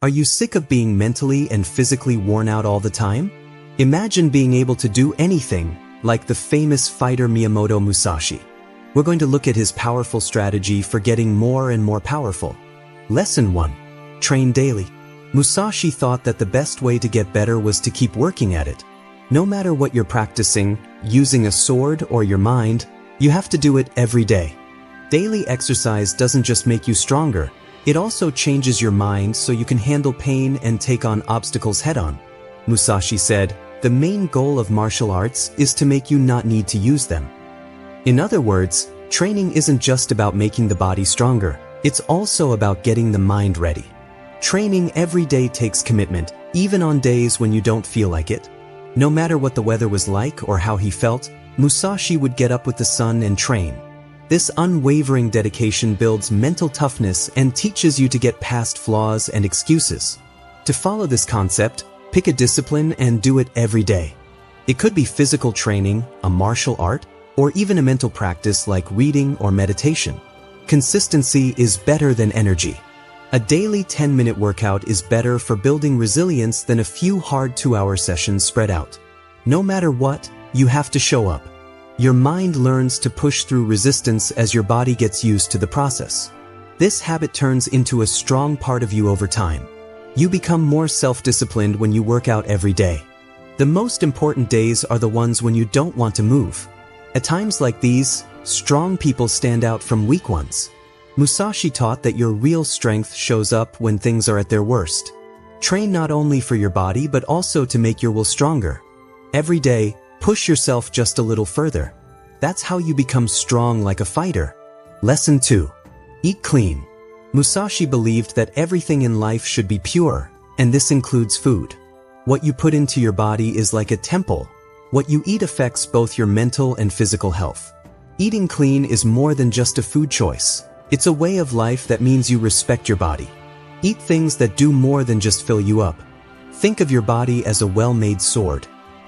Are you sick of being mentally and physically worn out all the time? Imagine being able to do anything, like the famous fighter Miyamoto Musashi. We're going to look at his powerful strategy for getting more and more powerful. Lesson 1. Train daily. Musashi thought that the best way to get better was to keep working at it. No matter what you're practicing, using a sword or your mind, you have to do it every day. Daily exercise doesn't just make you stronger, it also changes your mind so you can handle pain and take on obstacles head-on. Musashi said, the main goal of martial arts is to make you not need to use them. In other words, training isn't just about making the body stronger, it's also about getting the mind ready. Training every day takes commitment, even on days when you don't feel like it. No matter what the weather was like or how he felt, Musashi would get up with the sun and train. This unwavering dedication builds mental toughness and teaches you to get past flaws and excuses. To follow this concept, pick a discipline and do it every day. It could be physical training, a martial art, or even a mental practice like reading or meditation. Consistency is better than energy. A daily 10-minute workout is better for building resilience than a few hard 2-hour sessions spread out. No matter what, you have to show up. Your mind learns to push through resistance as your body gets used to the process. This habit turns into a strong part of you over time. You become more self-disciplined when you work out every day. The most important days are the ones when you don't want to move. At times like these, strong people stand out from weak ones. Musashi taught that your real strength shows up when things are at their worst. Train not only for your body but also to make your will stronger. Every day, push yourself just a little further. That's how you become strong like a fighter. Lesson 2. Eat clean. Musashi believed that everything in life should be pure, and this includes food. What you put into your body is like a temple. What you eat affects both your mental and physical health. Eating clean is more than just a food choice. It's a way of life that means you respect your body. Eat things that do more than just fill you up. Think of your body as a well-made sword.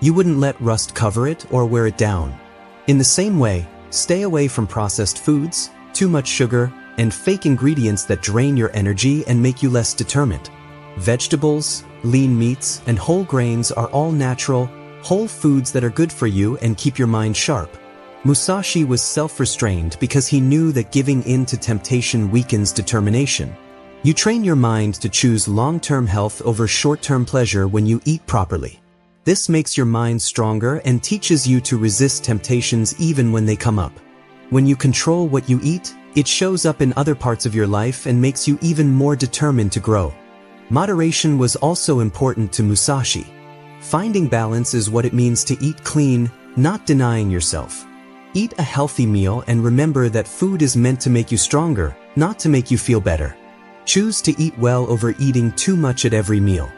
You wouldn't let rust cover it or wear it down. In the same way, stay away from processed foods, too much sugar, and fake ingredients that drain your energy and make you less determined. Vegetables, lean meats, and whole grains are all natural, whole foods that are good for you and keep your mind sharp. Musashi was self-restrained because he knew that giving in to temptation weakens determination. You train your mind to choose long-term health over short-term pleasure when you eat properly. This makes your mind stronger and teaches you to resist temptations even when they come up. When you control what you eat, it shows up in other parts of your life and makes you even more determined to grow. Moderation was also important to Musashi. Finding balance is what it means to eat clean, not denying yourself. Eat a healthy meal and remember that food is meant to make you stronger, not to make you feel better. Choose to eat well over eating too much at every meal.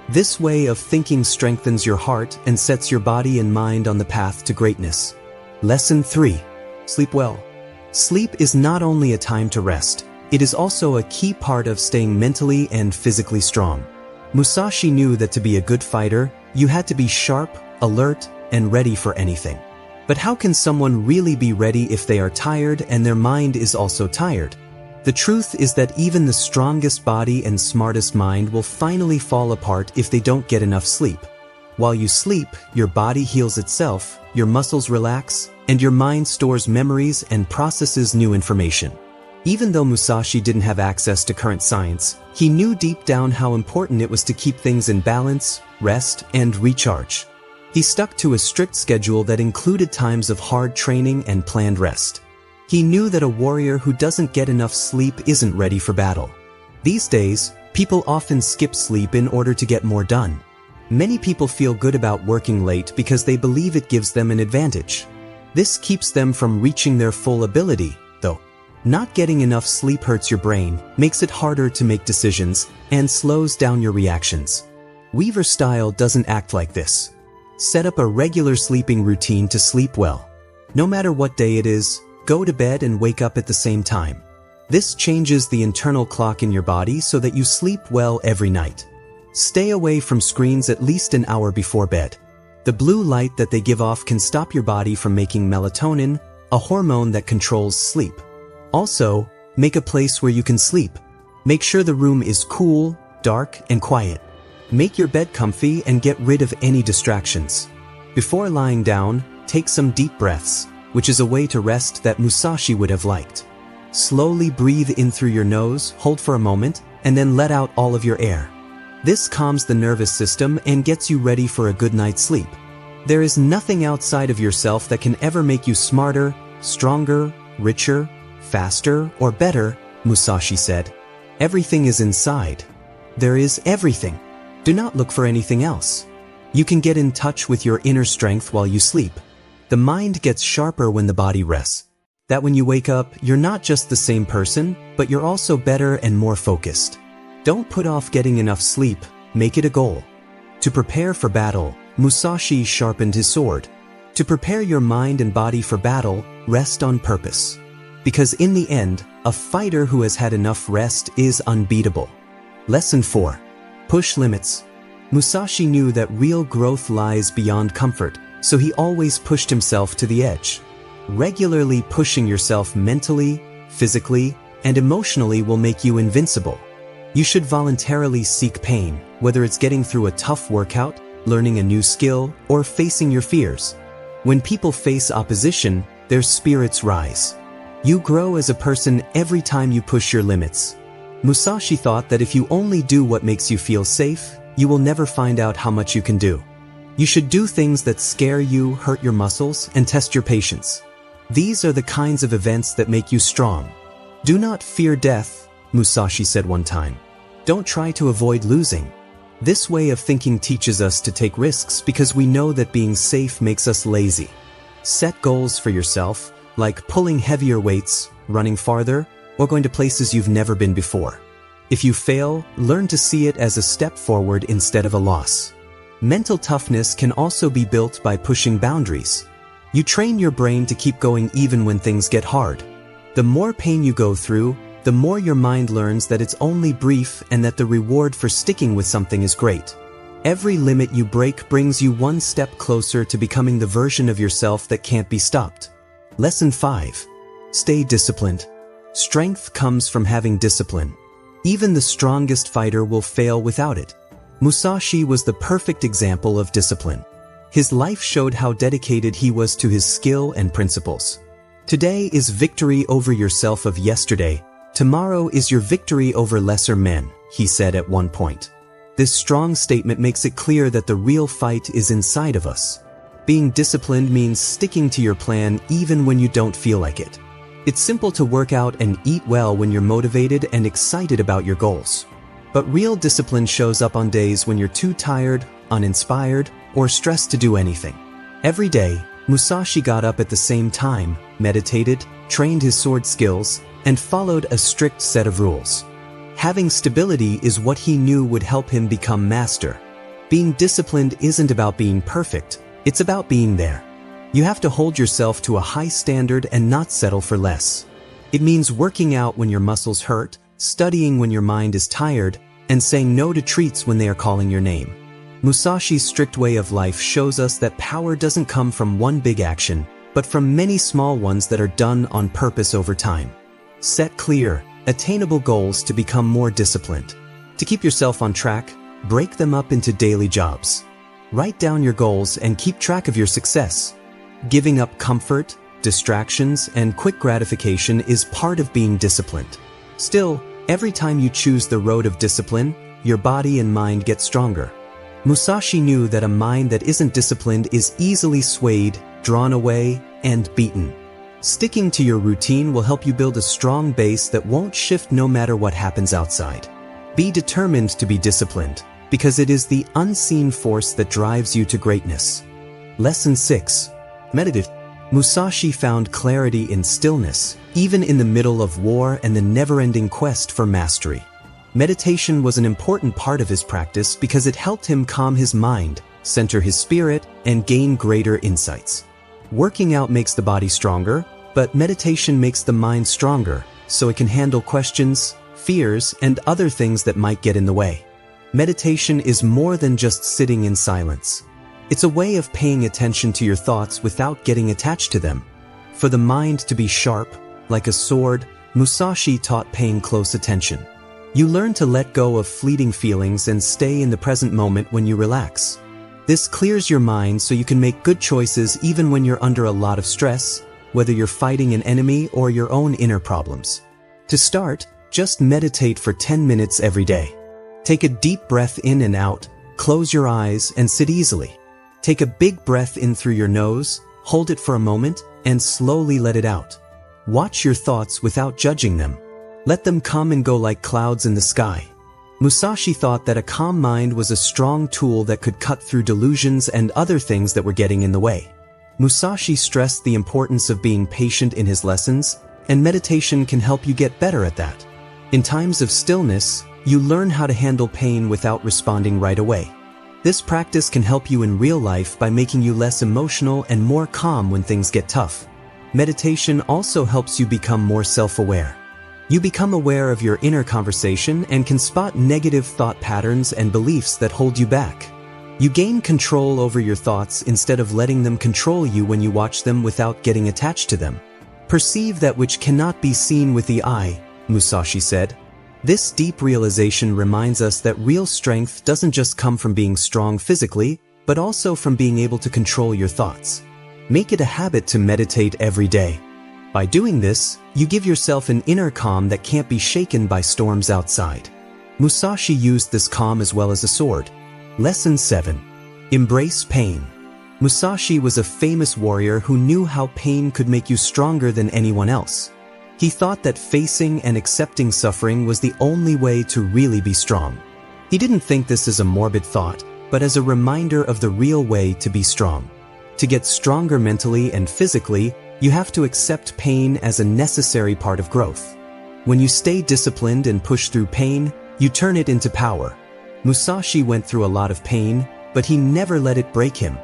This way of thinking strengthens your heart and sets your body and mind on the path to greatness. Lesson 3. Sleep well. Sleep is not only a time to rest, it is also a key part of staying mentally and physically strong. Musashi knew that to be a good fighter, you had to be sharp, alert, and ready for anything. But how can someone really be ready if they are tired and their mind is also tired? The truth is that even the strongest body and smartest mind will finally fall apart if they don't get enough sleep. While you sleep, your body heals itself, your muscles relax, and your mind stores memories and processes new information. Even though Musashi didn't have access to current science, he knew deep down how important it was to keep things in balance, rest, and recharge. He stuck to a strict schedule that included times of hard training and planned rest. He knew that a warrior who doesn't get enough sleep isn't ready for battle. These days, people often skip sleep in order to get more done. Many people feel good about working late because they believe it gives them an advantage. This keeps them from reaching their full ability, though. Not getting enough sleep hurts your brain, makes it harder to make decisions, and slows down your reactions. Weaver style doesn't act like this. Set up a regular sleeping routine to sleep well. No matter what day it is, go to bed and wake up at the same time. This changes the internal clock in your body so that you sleep well every night. Stay away from screens at least an hour before bed. The blue light that they give off can stop your body from making melatonin, a hormone that controls sleep. Also, make a place where you can sleep. Make sure the room is cool, dark, and quiet. Make your bed comfy and get rid of any distractions. Before lying down, take some deep breaths, which is a way to rest that Musashi would have liked. Slowly breathe in through your nose, hold for a moment, and then let out all of your air. This calms the nervous system and gets you ready for a good night's sleep. There is nothing outside of yourself that can ever make you smarter, stronger, richer, faster, or better, Musashi said. Everything is inside. There is everything. Do not look for anything else. You can get in touch with your inner strength while you sleep. The mind gets sharper when the body rests. That when you wake up, you're not just the same person, but you're also better and more focused. Don't put off getting enough sleep, make it a goal. To prepare for battle, Musashi sharpened his sword. To prepare your mind and body for battle, rest on purpose. Because in the end, a fighter who has had enough rest is unbeatable. Lesson 4. Push limits. Musashi knew that real growth lies beyond comfort, so he always pushed himself to the edge. Regularly pushing yourself mentally, physically, and emotionally will make you invincible. You should voluntarily seek pain, whether it's getting through a tough workout, learning a new skill, or facing your fears. When people face opposition, their spirits rise. You grow as a person every time you push your limits. Musashi thought that if you only do what makes you feel safe, you will never find out how much you can do. You should do things that scare you, hurt your muscles, and test your patience. These are the kinds of events that make you strong. Do not fear death, Musashi said one time. Don't try to avoid losing. This way of thinking teaches us to take risks because we know that being safe makes us lazy. Set goals for yourself, like pulling heavier weights, running farther, or going to places you've never been before. If you fail, learn to see it as a step forward instead of a loss. Mental toughness can also be built by pushing boundaries. You train your brain to keep going even when things get hard. The more pain you go through, the more your mind learns that it's only brief and that the reward for sticking with something is great. Every limit you break brings you one step closer to becoming the version of yourself that can't be stopped. Lesson 5. Stay disciplined. Strength comes from having discipline. Even the strongest fighter will fail without it. Musashi was the perfect example of discipline. His life showed how dedicated he was to his skill and principles. Today is victory over yourself of yesterday. Tomorrow is your victory over lesser men, he said at one point. This strong statement makes it clear that the real fight is inside of us. Being disciplined means sticking to your plan even when you don't feel like it. It's simple to work out and eat well when you're motivated and excited about your goals. But real discipline shows up on days when you're too tired, uninspired, or stressed to do anything. Every day, Musashi got up at the same time, meditated, trained his sword skills, and followed a strict set of rules. Having stability is what he knew would help him become master. Being disciplined isn't about being perfect, it's about being there. You have to hold yourself to a high standard and not settle for less. It means working out when your muscles hurt, studying when your mind is tired, and saying no to treats when they are calling your name. Musashi's strict way of life shows us that power doesn't come from one big action, but from many small ones that are done on purpose over time. Set clear, attainable goals to become more disciplined. To keep yourself on track, break them up into daily jobs. Write down your goals and keep track of your success. Giving up comfort, distractions, and quick gratification is part of being disciplined. Still, every time you choose the road of discipline, your body and mind get stronger. Musashi knew that a mind that isn't disciplined is easily swayed, drawn away, and beaten. Sticking to your routine will help you build a strong base that won't shift no matter what happens outside. Be determined to be disciplined, because it is the unseen force that drives you to greatness. Lesson 6. Meditate. Musashi found clarity in stillness, even in the middle of war and the never-ending quest for mastery. Meditation was an important part of his practice because it helped him calm his mind, center his spirit, and gain greater insights. Working out makes the body stronger, but meditation makes the mind stronger, so it can handle questions, fears, and other things that might get in the way. Meditation is more than just sitting in silence. It's a way of paying attention to your thoughts without getting attached to them. For the mind to be sharp, like a sword, Musashi taught paying close attention. You learn to let go of fleeting feelings and stay in the present moment when you relax. This clears your mind so you can make good choices even when you're under a lot of stress, whether you're fighting an enemy or your own inner problems. To start, just meditate for 10 minutes every day. Take a deep breath in and out, close your eyes, and sit easily. Take a big breath in through your nose, hold it for a moment, and slowly let it out. Watch your thoughts without judging them. Let them come and go like clouds in the sky. Musashi thought that a calm mind was a strong tool that could cut through delusions and other things that were getting in the way. Musashi stressed the importance of being patient in his lessons, and meditation can help you get better at that. In times of stillness, you learn how to handle pain without responding right away. This practice can help you in real life by making you less emotional and more calm when things get tough. Meditation also helps you become more self-aware. You become aware of your inner conversation and can spot negative thought patterns and beliefs that hold you back. You gain control over your thoughts instead of letting them control you when you watch them without getting attached to them. Perceive that which cannot be seen with the eye, Musashi said. This deep realization reminds us that real strength doesn't just come from being strong physically, but also from being able to control your thoughts. Make it a habit to meditate every day. By doing this, you give yourself an inner calm that can't be shaken by storms outside. Musashi used this calm as well as a sword. Lesson 7. Embrace pain. Musashi was a famous warrior who knew how pain could make you stronger than anyone else. He thought that facing and accepting suffering was the only way to really be strong. He didn't think this as a morbid thought, but as a reminder of the real way to be strong. To get stronger mentally and physically, you have to accept pain as a necessary part of growth. When you stay disciplined and push through pain, you turn it into power. Musashi went through a lot of pain, but he never let it break him.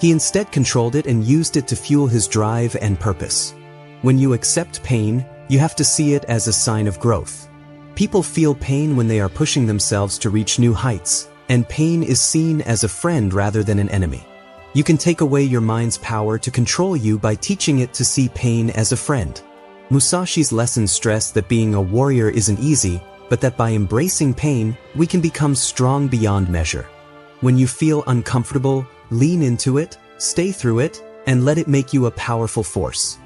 He instead controlled it and used it to fuel his drive and purpose. When you accept pain, you have to see it as a sign of growth. People feel pain when they are pushing themselves to reach new heights, and pain is seen as a friend rather than an enemy. You can take away your mind's power to control you by teaching it to see pain as a friend. Musashi's lessons stress that being a warrior isn't easy, but that by embracing pain, we can become strong beyond measure. When you feel uncomfortable, lean into it, stay through it, and let it make you a powerful force.